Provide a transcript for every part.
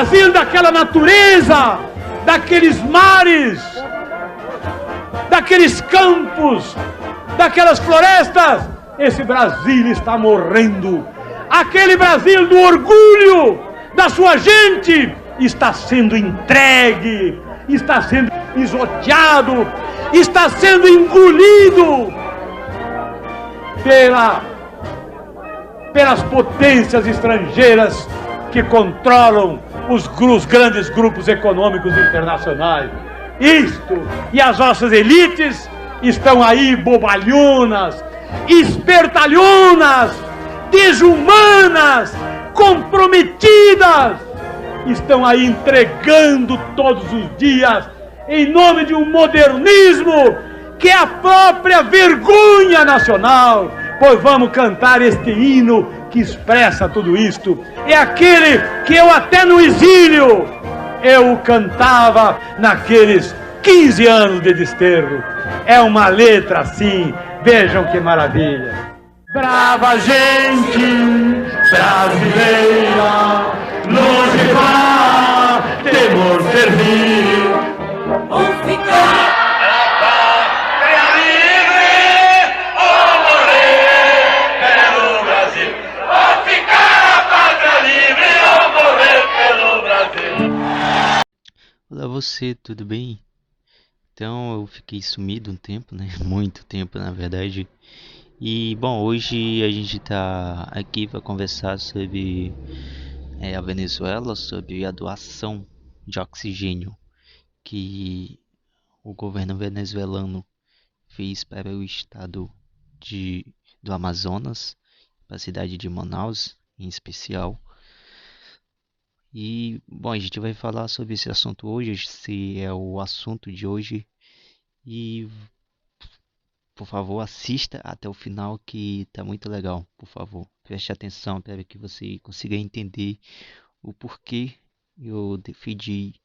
Brasil daquela natureza, daqueles mares, daqueles campos, daquelas florestas. Esse Brasil está morrendo. Aquele Brasil do orgulho da sua gente está sendo entregue, está sendo pisoteado, está sendo engolido pelas potências estrangeiras que controlam os grandes grupos econômicos internacionais. Isto e as nossas elites estão aí bobalhonas, espertalhonas, desumanas, comprometidas, estão aí entregando todos os dias em nome de um modernismo que é a própria vergonha nacional. Pois vamos cantar este hino que expressa tudo isto. É aquele que eu até no exílio eu cantava naqueles 15 anos de desterro. É uma letra assim, vejam que maravilha. Brava gente brasileira, longe vá, temor servir, ou ficar pátria livre, ou morrer pelo Brasil. Ou ficar a pátria livre, ou morrer pelo Brasil. Olá você, tudo bem? Então eu fiquei sumido um tempo, né? Muito tempo na verdade. E bom, hoje a gente tá aqui para conversar sobre a Venezuela, sobre a doação de oxigênio que o governo venezuelano fez para o estado do Amazonas, para a cidade de Manaus em especial. E bom, a gente vai falar sobre esse assunto hoje, esse é o assunto de hoje. E por favor, assista até o final que tá muito legal. Por favor, preste atenção para que você consiga entender o porquê eu defendi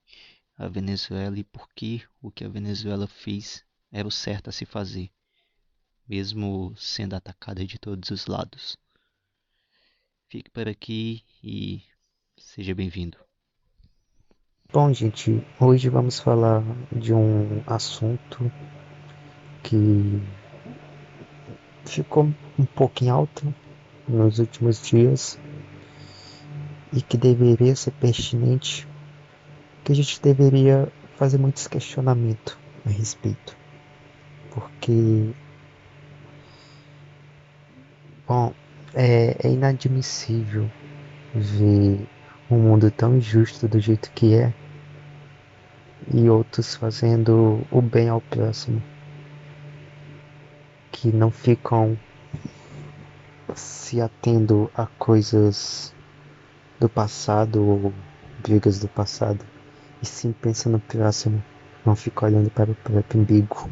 a Venezuela e porquê o que a Venezuela fez era o certo a se fazer, mesmo sendo atacada de todos os lados. Fique por aqui e seja bem-vindo. Bom, gente, hoje vamos falar de um assunto que ficou um pouco em alta nos últimos dias e que deveria ser pertinente, que a gente deveria fazer muitos questionamentos a respeito, porque, bom, é inadmissível ver um mundo tão injusto do jeito que é e outros fazendo o bem ao próximo, que não ficam se atendo a coisas do passado ou brigas do passado, e sim pensa no próximo, não fica olhando para o próprio umbigo.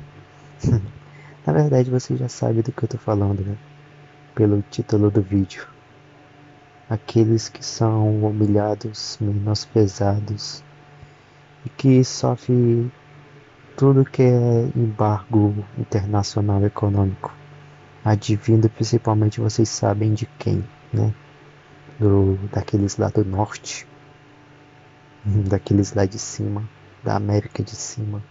Na verdade você já sabe do que eu tô falando, né? Pelo título do vídeo. Aqueles que são humilhados, menosprezados e que sofrem tudo que é embargo internacional econômico, advindo principalmente, vocês sabem de quem, né? Daqueles lá do norte, daqueles lá de cima, da América de cima.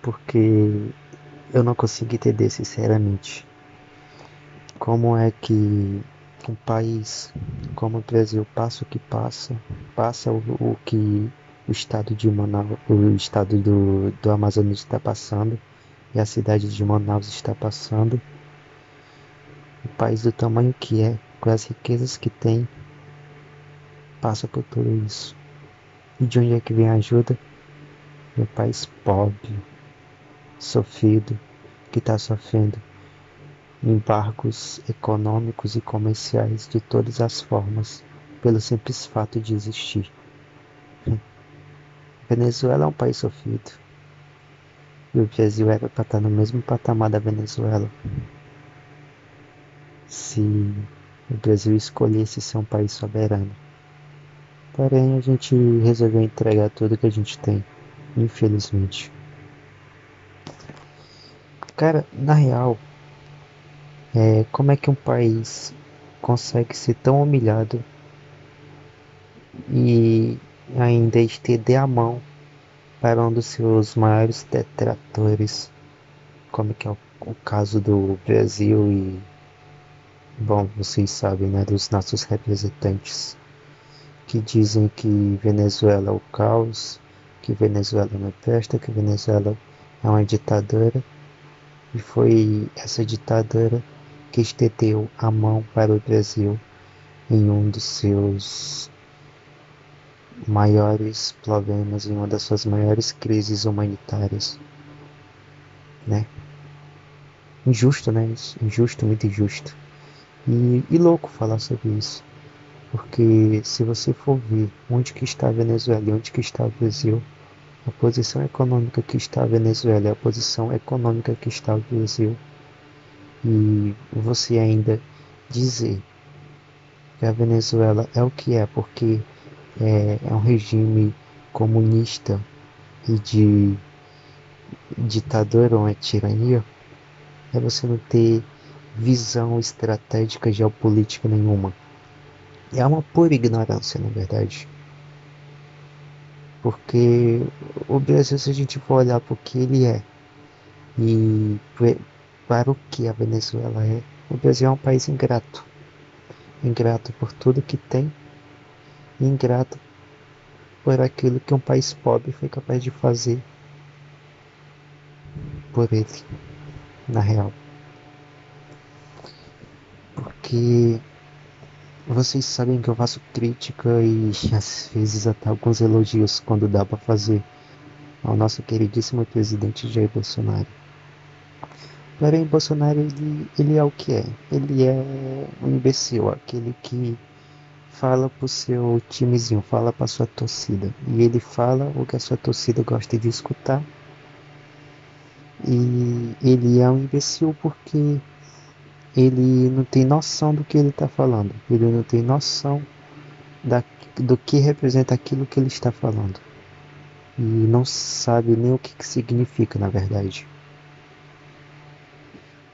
Porque eu não consigo entender sinceramente como é que um país como o Brasil passa o que passa o que o estado de Manaus, o estado do Amazonas está passando e a cidade de Manaus está passando. O país do tamanho que é, com as riquezas que tem, passa por tudo isso. E de onde é que vem a ajuda? Um país pobre, sofrido, que está sofrendo embargos econômicos e comerciais de todas as formas, pelo simples fato de existir. Venezuela é um país sofrido, e o Brasil era para estar no mesmo patamar da Venezuela, se o Brasil escolhesse ser um país soberano. Porém, a gente resolveu entregar tudo que a gente tem, infelizmente. Cara, na real, como é que um país consegue ser tão humilhado e ainda estender a mão para um dos seus maiores detratores, como que é o caso do Brasil e, bom, vocês sabem, né, dos nossos representantes que dizem que Venezuela é o caos, que Venezuela não presta, que Venezuela é uma ditadura, e foi essa ditadura que estendeu a mão para o Brasil em um dos seus maiores problemas, em uma das suas maiores crises humanitárias, né? Injusto, né? Isso, injusto, muito injusto. E louco falar sobre isso, porque se você for ver onde que está a Venezuela e onde que está o Brasil, a posição econômica que está a Venezuela é a posição econômica que está o Brasil, e você ainda dizer que a Venezuela é o que é porque é um regime comunista e de ditadura ou é tirania, é você não ter visão estratégica geopolítica nenhuma. É uma pura ignorância, na verdade. Porque o Brasil, se a gente for olhar para o que ele é e para o que a Venezuela é, o Brasil é um país ingrato. Ingrato por tudo que tem e ingrato por aquilo que um país pobre foi capaz de fazer por ele, na real. Porque vocês sabem que eu faço crítica e às vezes até alguns elogios quando dá para fazer ao nosso queridíssimo presidente Jair Bolsonaro. Porém, Bolsonaro ele é o que é. Ele é um imbecil, aquele que fala pro seu timezinho, fala pra sua torcida. E ele fala o que a sua torcida gosta de escutar. E ele é um imbecil porque ele não tem noção do que ele está falando. Ele não tem noção do que representa aquilo que ele está falando. E não sabe nem o que significa, na verdade.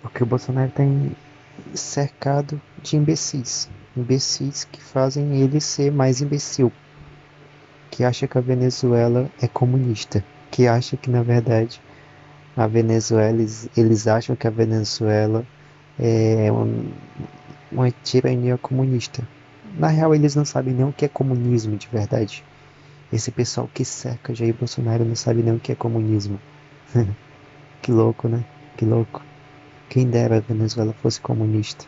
Porque o Bolsonaro tem cercado de imbecis. Imbecis que fazem ele ser mais imbecil. Que acha que a Venezuela é comunista. Que acha que, na verdade, a Venezuela, eles acham que a Venezuela é uma tirania comunista. Na real, eles não sabem nem o que é comunismo de verdade. Esse pessoal que cerca Jair Bolsonaro não sabe nem o que é comunismo. Que louco, né? Que louco. Quem dera a Venezuela fosse comunista.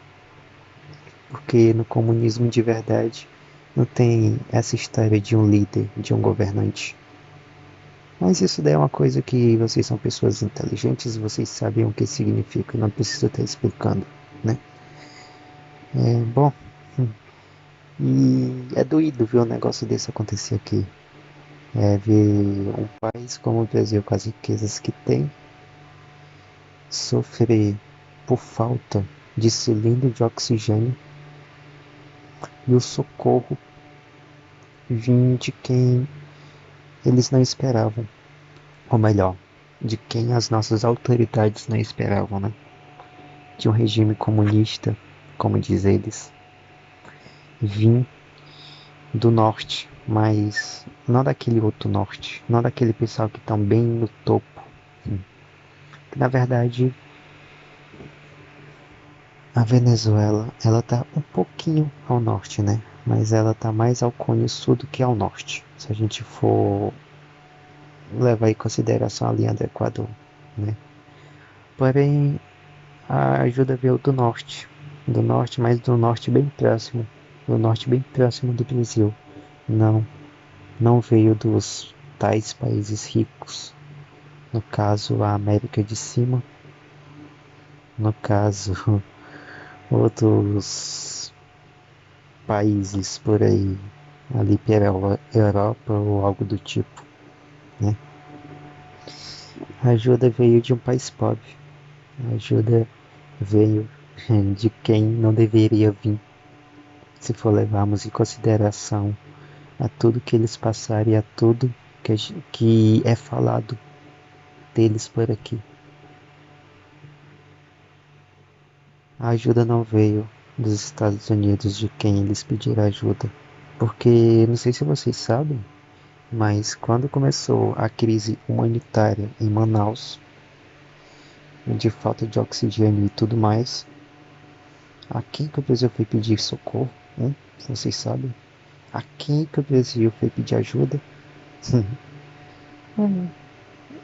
Porque no comunismo de verdade não tem essa história de um líder, de um governante. Mas isso daí é uma coisa que vocês são pessoas inteligentes, vocês sabem o que significa, não preciso estar explicando, né? Bom, e é doído ver um negócio desse acontecer aqui. Ver um país como o Brasil, com as riquezas que tem, sofrer por falta de cilindro de oxigênio e o socorro vir de quem eles não esperavam, ou melhor, de quem as nossas autoridades não esperavam, né? De um regime comunista, como diz eles, vir do norte, mas não daquele outro norte, não daquele pessoal que estão bem no topo. Que, na verdade, a Venezuela, ela tá um pouquinho ao norte, né? Mas ela tá mais ao Cone Sul do que ao norte. Se a gente for levar em consideração a linha do Equador, né? Porém, a ajuda veio do norte, mas do norte bem próximo, do norte bem próximo do Brasil. Não veio dos tais países ricos, no caso a América de Cima, no caso outros países por aí, ali pela Europa ou algo do tipo, né? A ajuda veio de um país pobre, a ajuda veio de quem não deveria vir, se for levarmos em consideração a tudo que eles passaram e a tudo que é falado deles por aqui. A ajuda não veio dos Estados Unidos de quem eles pediram ajuda. Porque não sei se vocês sabem, mas quando começou a crise humanitária em Manaus, de falta de oxigênio e tudo mais, a quem que o Brasil foi pedir socorro? Vocês sabem? A quem que o Brasil foi pedir ajuda?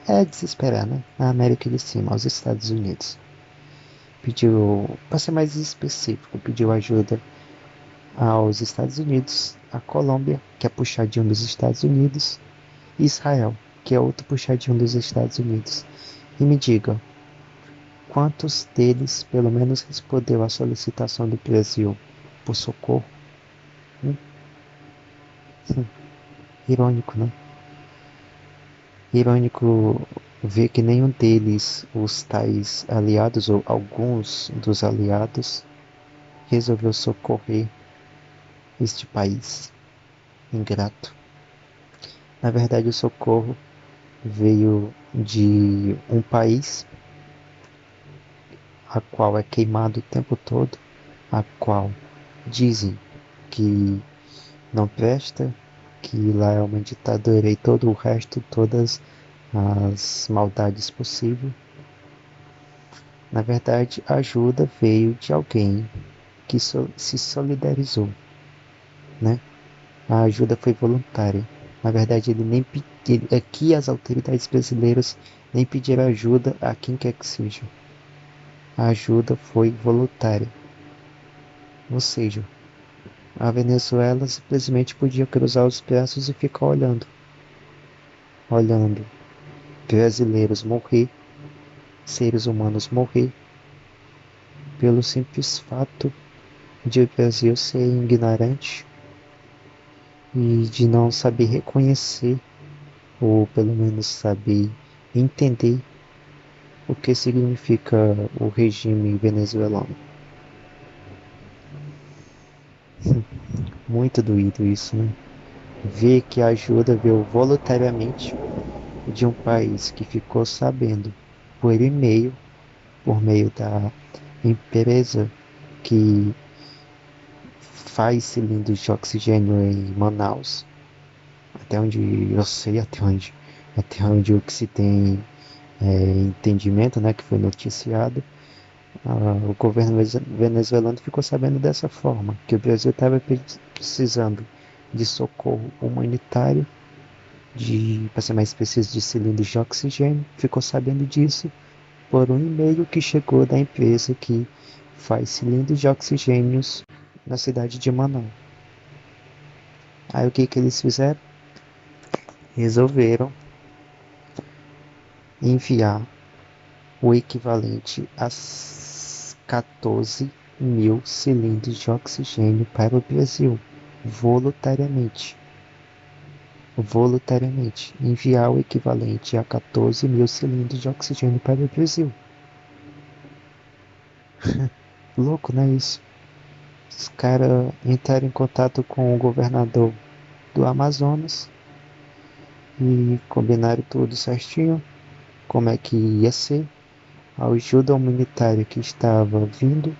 É de se esperar, né? A América de Cima, aos Estados Unidos. Pediu, para ser mais específico, pediu ajuda aos Estados Unidos, a Colômbia, que é puxadinho dos Estados Unidos, e Israel, que é outro puxadinho dos Estados Unidos. E me diga, quantos deles pelo menos respondeu à solicitação do Brasil por socorro? Hum? Irônico, né? Irônico ver que nenhum deles, os tais aliados ou alguns dos aliados, resolveu socorrer este país ingrato. Na verdade, o socorro veio de um país a qual é queimado o tempo todo, a qual dizem que não presta, que lá é uma ditadura e todo o resto, todas as maldades possíveis. Na verdade, a ajuda veio de alguém que se solidarizou, né? A ajuda foi voluntária. Na verdade, ele nem aqui as autoridades brasileiras nem pediram ajuda a quem quer que seja. A ajuda foi voluntária. Ou seja, a Venezuela simplesmente podia cruzar os braços e ficar olhando brasileiros morrer, seres humanos morrer, pelo simples fato de o Brasil ser ignorante e de não saber reconhecer, ou pelo menos saber entender o que significa o regime venezuelano. Muito doído isso, né? Ver que a ajuda veio voluntariamente de um país que ficou sabendo por e-mail, por meio da empresa que faz cilindros de oxigênio em Manaus, até onde eu sei, até onde o que se tem entendimento, né, que foi noticiado, o governo venezuelano ficou sabendo dessa forma, que o Brasil estava precisando de socorro humanitário, para ser mais preciso, de cilindros de oxigênio, ficou sabendo disso por um e-mail que chegou da empresa que faz cilindros de oxigênios na cidade de Manaus. Aí o que eles fizeram? Resolveram enviar o equivalente a 14 mil cilindros de oxigênio para o Brasil, voluntariamente. Enviar o equivalente a 14 mil cilindros de oxigênio para o Brasil. Louco, não é isso? Os caras entraram em contato com o governador do Amazonas e combinaram tudo certinho, como é que ia ser a ajuda humanitária que estava vindo,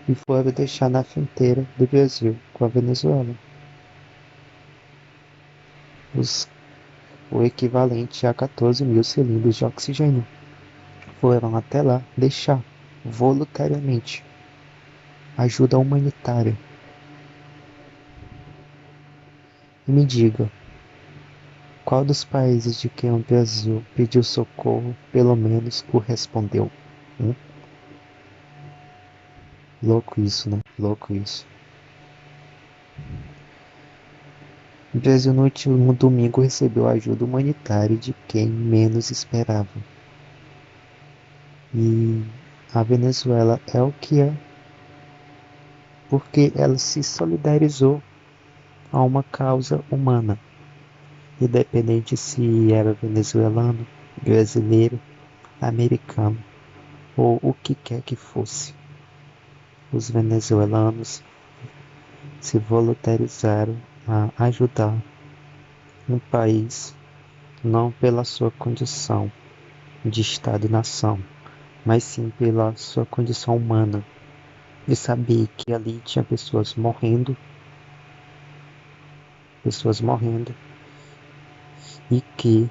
e foram deixar na fronteira do Brasil com a Venezuela o equivalente a 14 mil cilindros de oxigênio. Foram até lá deixar voluntariamente ajuda humanitária. E me diga, qual dos países de quem o Brasil pediu socorro pelo menos correspondeu? Louco isso, né? Louco isso. O Brasil no último domingo recebeu ajuda humanitária de quem menos esperava. E a Venezuela é o que é, porque ela se solidarizou a uma causa humana, independente se era venezuelano, brasileiro, americano ou o que quer que fosse. Os venezuelanos se voluntarizaram a ajudar um país não pela sua condição de Estado-nação, mas sim pela sua condição humana, de saber que ali tinha pessoas morrendo pessoas morrendo e que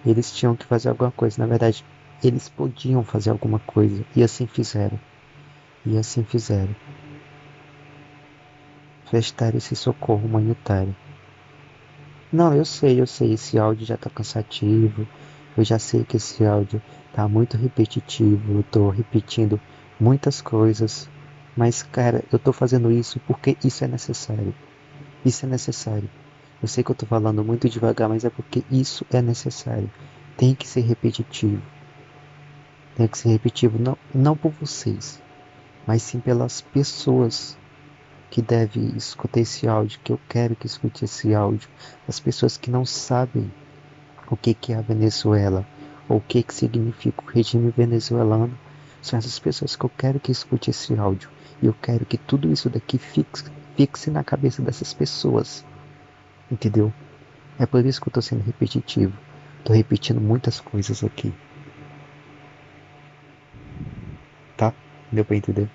eles tinham que fazer alguma coisa. Na verdade, eles podiam fazer alguma coisa e assim fizeram. E assim fizeram. Prestar esse socorro humanitário. Não, eu sei, esse áudio já tá cansativo. Eu já sei que esse áudio tá muito repetitivo. Eu tô repetindo muitas coisas. Mas, cara, eu tô fazendo isso porque isso é necessário. Isso é necessário. Eu sei que eu tô falando muito devagar, mas é porque isso é necessário. Tem que ser repetitivo. Tem que ser repetitivo, não por vocês, mas sim pelas pessoas que devem escutar esse áudio, que eu quero que escute esse áudio. As pessoas que não sabem o que é a Venezuela, ou o que significa o regime venezuelano, são essas pessoas que eu quero que escute esse áudio. E eu quero que tudo isso daqui fixe na cabeça dessas pessoas. Entendeu? É por isso que eu tô sendo repetitivo. Tô repetindo muitas coisas aqui. Tá? Deu pra entender?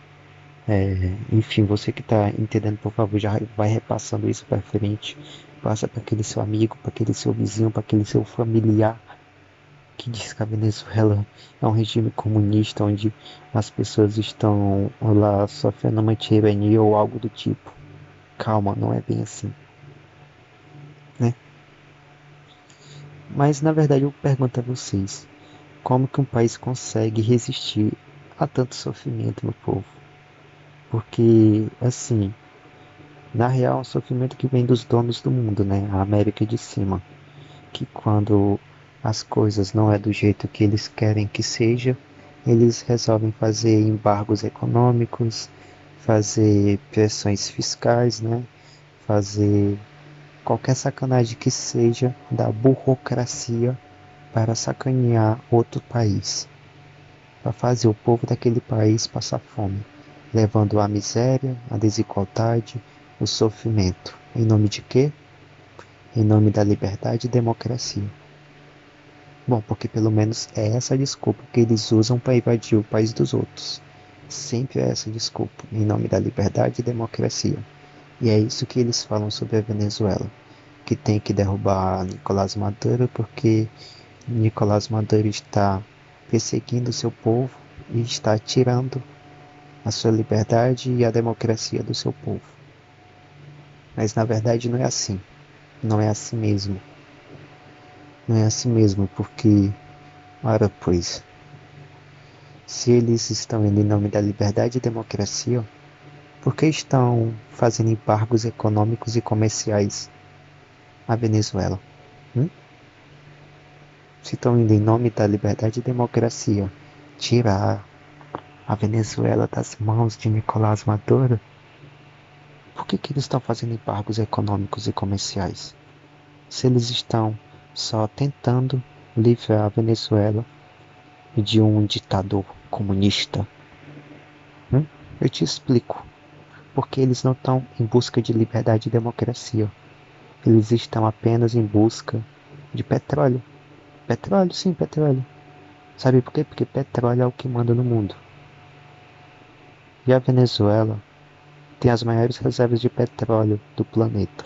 Enfim, você que tá entendendo, por favor, já vai repassando isso pra frente. Passa para aquele seu amigo, para aquele seu vizinho, para aquele seu familiar que diz que a Venezuela é um regime comunista onde as pessoas estão lá sofrendo uma tirania ou algo do tipo. Calma, não é bem assim, né? Mas na verdade eu pergunto a vocês, como que um país consegue resistir a tanto sofrimento no povo? Porque, assim, na real é um sofrimento que vem dos donos do mundo, né? A América de cima. Que quando as coisas não é do jeito que eles querem que seja, eles resolvem fazer embargos econômicos, fazer pressões fiscais, né? Fazer qualquer sacanagem que seja da burocracia para sacanear outro país, para fazer o povo daquele país passar fome, levando a miséria, a desigualdade, o sofrimento. Em nome de quê? Em nome da liberdade e democracia. Bom, porque pelo menos é essa a desculpa que eles usam para invadir o país dos outros. Sempre é essa desculpa, em nome da liberdade e democracia. E é isso que eles falam sobre a Venezuela, que tem que derrubar Nicolás Maduro porque Nicolás Maduro está perseguindo seu povo e está tirando a sua liberdade e a democracia do seu povo. Mas na verdade não é assim. Não é assim mesmo. Não é assim mesmo, porque, ora pois, se eles estão indo em nome da liberdade e democracia, por que estão fazendo embargos econômicos e comerciais à Venezuela? Se estão indo em nome da liberdade e democracia, tirar a Venezuela das mãos de Nicolás Maduro, por que eles estão fazendo embargos econômicos e comerciais? Se eles estão só tentando livrar a Venezuela de um ditador comunista. Eu te explico. Porque eles não estão em busca de liberdade e democracia. Eles estão apenas em busca de petróleo. Petróleo, sim, petróleo. Sabe por quê? Porque petróleo é o que manda no mundo. E a Venezuela tem as maiores reservas de petróleo do planeta.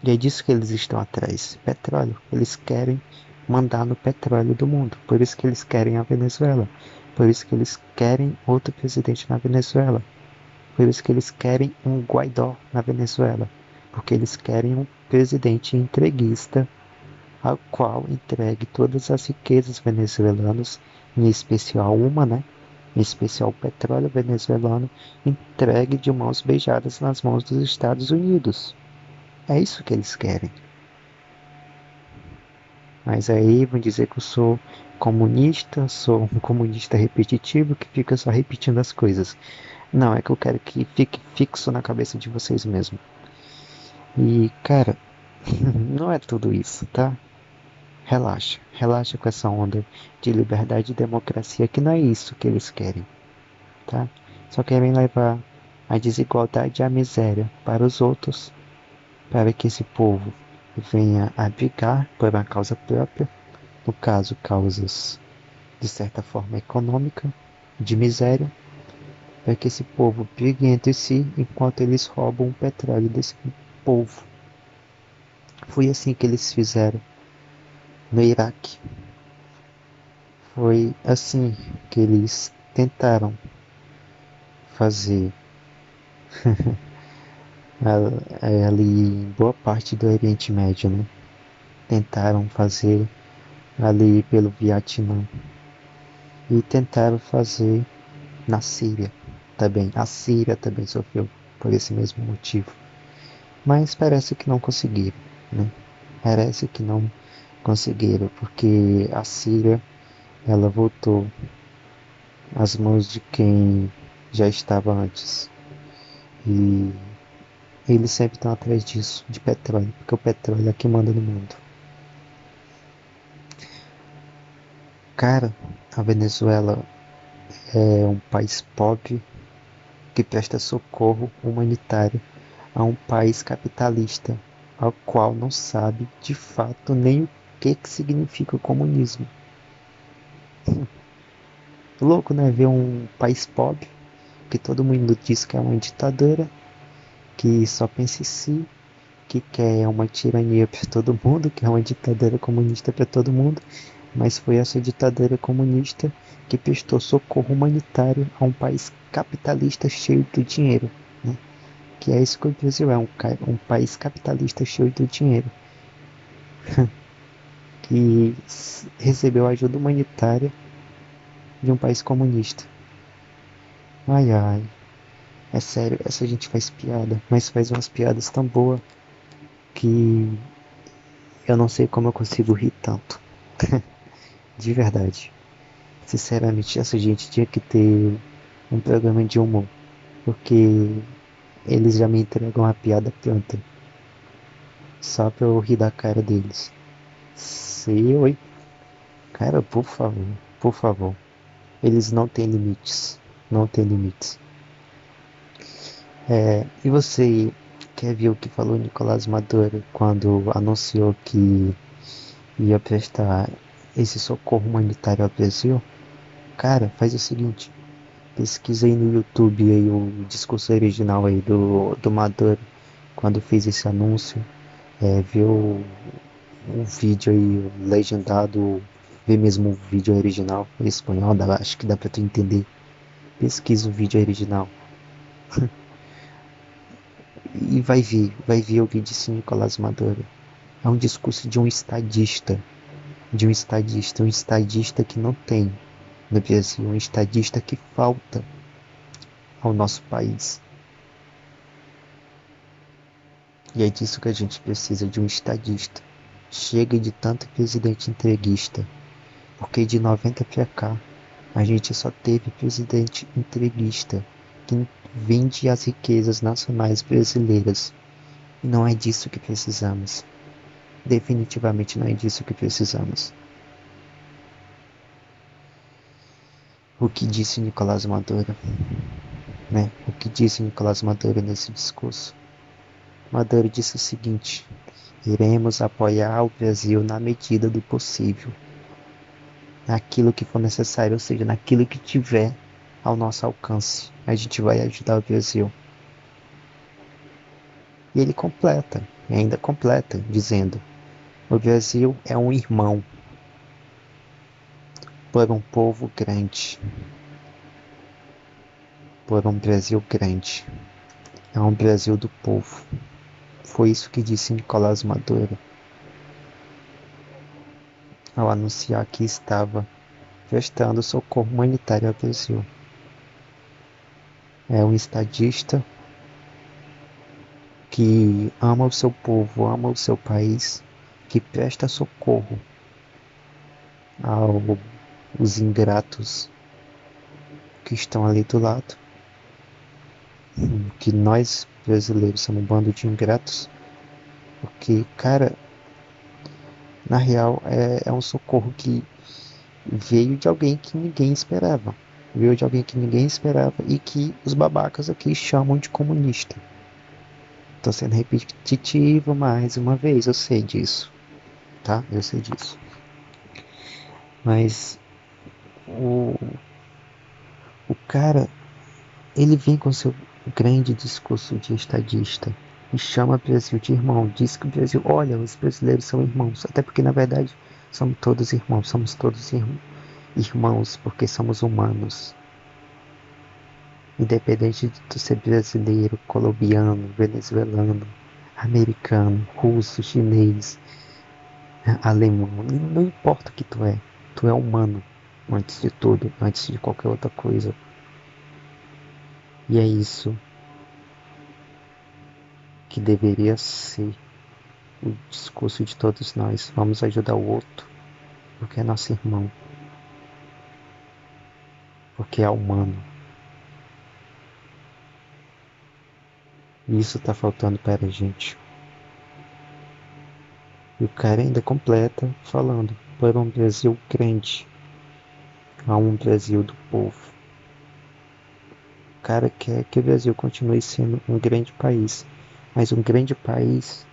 E é disso que eles estão atrás. Petróleo. Eles querem mandar no petróleo do mundo. Por isso que eles querem a Venezuela. Por isso que eles querem outro presidente na Venezuela. Por isso que eles querem um Guaidó na Venezuela. Porque eles querem um presidente entreguista ao qual entregue todas as riquezas venezuelanas, em especial uma, né? Em especial o petróleo venezuelano, entregue de mãos beijadas nas mãos dos Estados Unidos. É isso que eles querem. Mas aí vão dizer que eu sou sou um comunista repetitivo que fica só repetindo as coisas. Não, é que eu quero que fique fixo na cabeça de vocês mesmo. E, cara, não é tudo isso, tá? Relaxa, relaxa com essa onda de liberdade e democracia, que não é isso que eles querem, tá? Só querem levar a desigualdade e a miséria para os outros, para que esse povo venha a brigar por uma causa própria, no caso, causas de certa forma econômica, de miséria, para que esse povo brigue entre si enquanto eles roubam o petróleo povo. Foi assim que eles fizeram no Iraque. Foi assim que eles tentaram fazer ali em boa parte do Oriente Médio, né? Tentaram fazer ali pelo Vietnã e tentaram fazer na Síria também. A Síria também sofreu por esse mesmo motivo, mas parece que não conseguiram, né? Parece que não conseguiram, porque a Síria ela voltou às mãos de quem já estava antes. E eles sempre estão atrás disso, de petróleo, porque o petróleo é que manda no mundo. Cara, a Venezuela é um país pobre que presta socorro humanitário a um país capitalista, ao qual não sabe de fato nem o que significa o comunismo. Louco, né? Ver um país pobre, que todo mundo diz que é uma ditadura, que só pensa em si, que quer uma tirania para todo mundo, que é uma ditadura comunista para todo mundo, mas foi essa ditadura comunista que prestou socorro humanitário a um país capitalista cheio do dinheiro, né? Que é isso que o Brasil é, um país capitalista cheio do dinheiro, que recebeu ajuda humanitária de um país comunista. Ai ai, é sério, essa gente faz piada, mas faz umas piadas tão boas que eu não sei como eu consigo rir tanto. De verdade. Sinceramente, essa gente tinha que ter um programa de humor, porque eles já me entregam a piada pronta, só pra eu rir da cara deles. Sei, oi. Cara, por favor, por favor. Eles não têm limites. Não têm limites. E você quer ver o que falou Nicolás Maduro quando anunciou que ia prestar esse socorro humanitário ao Brasil? Cara, faz o seguinte. Pesquisa aí no YouTube aí o discurso original aí do Maduro quando fez esse anúncio. Vê o vídeo aí legendado, vê mesmo o vídeo original em espanhol, acho que dá pra tu entender. Pesquisa o vídeo original e vai ver o que disse Nicolás Maduro. É um discurso um estadista que não tem no Brasil, um estadista que falta ao nosso país. E é disso que a gente precisa, de um estadista. Chega de tanto presidente entreguista, porque de 90 pra cá a gente só teve presidente entreguista que vende as riquezas nacionais brasileiras. E não é disso que precisamos. Definitivamente não é disso que precisamos. O que disse Nicolás Maduro, né? O que disse Nicolás Maduro nesse discurso? Maduro disse o seguinte: iremos apoiar o Brasil na medida do possível, naquilo que for necessário, ou seja, naquilo que tiver ao nosso alcance. A gente vai ajudar o Brasil. E ele completa, e ainda completa, dizendo: o Brasil é um irmão por um povo grande, por um Brasil grande. É um Brasil do povo. Foi isso que disse Nicolás Maduro ao anunciar que estava prestando socorro humanitário ao Brasil. É um estadista que ama o seu povo, ama o seu país, que presta socorro aos ingratos que estão ali do lado. Que nós brasileiros somos um bando de ingratos, porque, cara, na real é um socorro que veio de alguém que ninguém esperava. Veio de alguém que ninguém esperava e que os babacas aqui chamam de comunista. Tô sendo repetitivo mais uma vez, eu sei disso, tá? Eu sei disso. Mas o cara, ele vem com seu grande discurso de estadista, e chama o Brasil de irmão. Diz que o Brasil, olha, os brasileiros são irmãos. Até porque, na verdade, somos todos irmãos. Somos todos irmãos porque somos humanos. Independente de tu ser brasileiro, colombiano, venezuelano, americano, russo, chinês, alemão, não importa o que tu é humano, antes de tudo, antes de qualquer outra coisa. E é isso que deveria ser o discurso de todos nós. Vamos ajudar o outro, porque é nosso irmão, porque é humano. E isso tá faltando para a gente. E o cara ainda completa falando, para um Brasil grande, a um Brasil do povo. O cara quer que o Brasil continue sendo um grande país, mas um grande país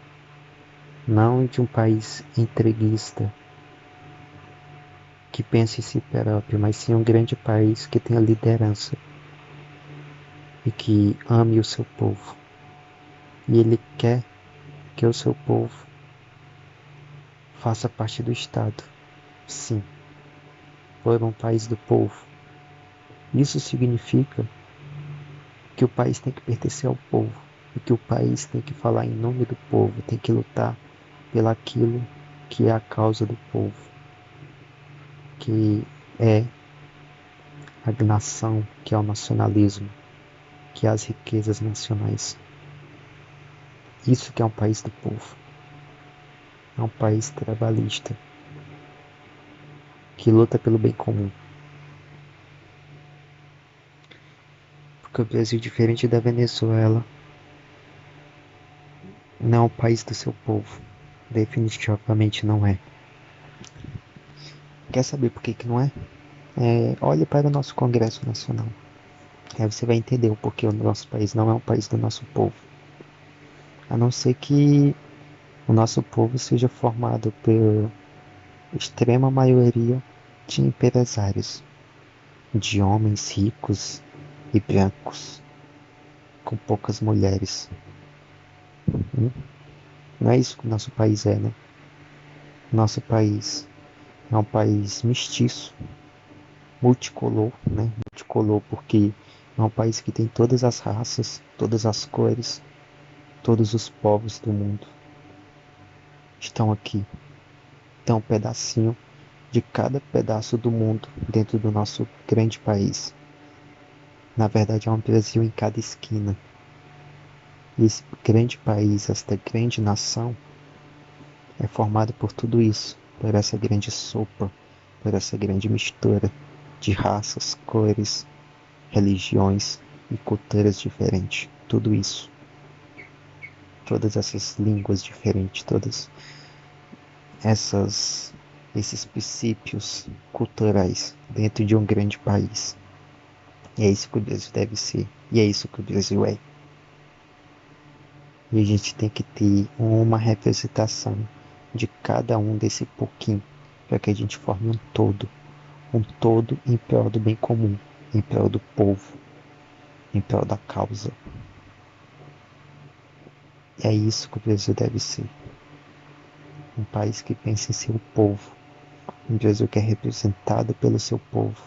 não de um país entreguista que pensa em si próprio, mas sim um grande país que tenha liderança e que ame o seu povo. E ele quer que o seu povo faça parte do Estado. Sim, for um país do povo. Isso significa que o país tem que pertencer ao povo e que o país tem que falar em nome do povo, tem que lutar pelaquilo que é a causa do povo, que é a nação, que é o nacionalismo, que é as riquezas nacionais. Isso que é um país do povo. É um país trabalhista, que luta pelo bem comum. Porque o Brasil, diferente da Venezuela, não é um país do seu povo. Definitivamente não é. Quer saber por que não é? Olhe para o nosso Congresso Nacional. Aí você vai entender o porquê o nosso país não é um país do nosso povo. A não ser que o nosso povo seja formado por extrema maioria de empresários, de homens ricos e brancos, com poucas mulheres. Não é isso que o nosso país é, né? Nosso país é um país mestiço, multicolor, né? Multicolor porque é um país que tem todas as raças, todas as cores, todos os povos do mundo estão aqui. Então, um pedacinho de cada pedaço do mundo dentro do nosso grande país. Na verdade, é um Brasil em cada esquina. E esse grande país, esta grande nação, é formado por tudo isso, por essa grande sopa, por essa grande mistura de raças, cores, religiões e culturas diferentes. Tudo isso. Todas essas línguas diferentes, todas esses princípios culturais dentro de um grande país. E é isso que o Brasil deve ser. E é isso que o Brasil é. E a gente tem que ter uma representação de cada um desse pouquinho, para que a gente forme um todo em prol do bem comum, em prol do povo, em prol da causa. E é isso que o Brasil deve ser. Um país que pensa em seu povo, um Brasil que é representado pelo seu povo,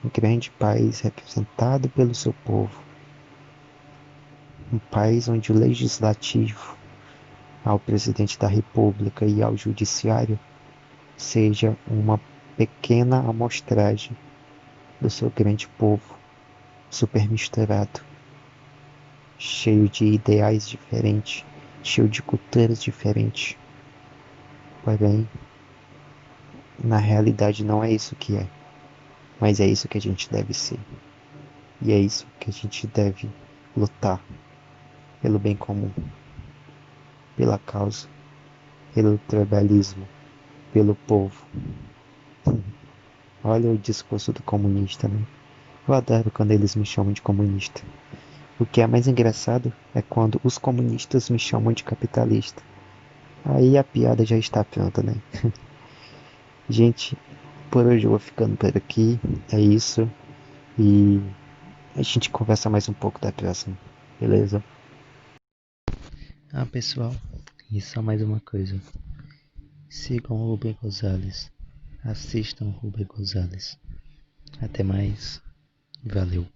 um grande país representado pelo seu povo, um país onde o legislativo, ao presidente da República e ao judiciário, seja uma pequena amostragem do seu grande povo, super misturado, cheio de ideais diferentes, cheio de culturas diferentes. Porém, na realidade não é isso que é, mas é isso que a gente deve ser. E é isso que a gente deve lutar pelo bem comum, pela causa, pelo trabalhismo, pelo povo. Olha o discurso do comunista, né? Eu adoro quando eles me chamam de comunista. O que é mais engraçado é quando os comunistas me chamam de capitalista. Aí a piada já está pronta, né? Gente, por hoje eu vou ficando por aqui. É isso. E a gente conversa mais um pouco da próxima. Beleza? Ah, pessoal, e só mais uma coisa. Sigam o Rubem Gonzalez. Assistam o Rubem Gonzalez. Até mais. Valeu.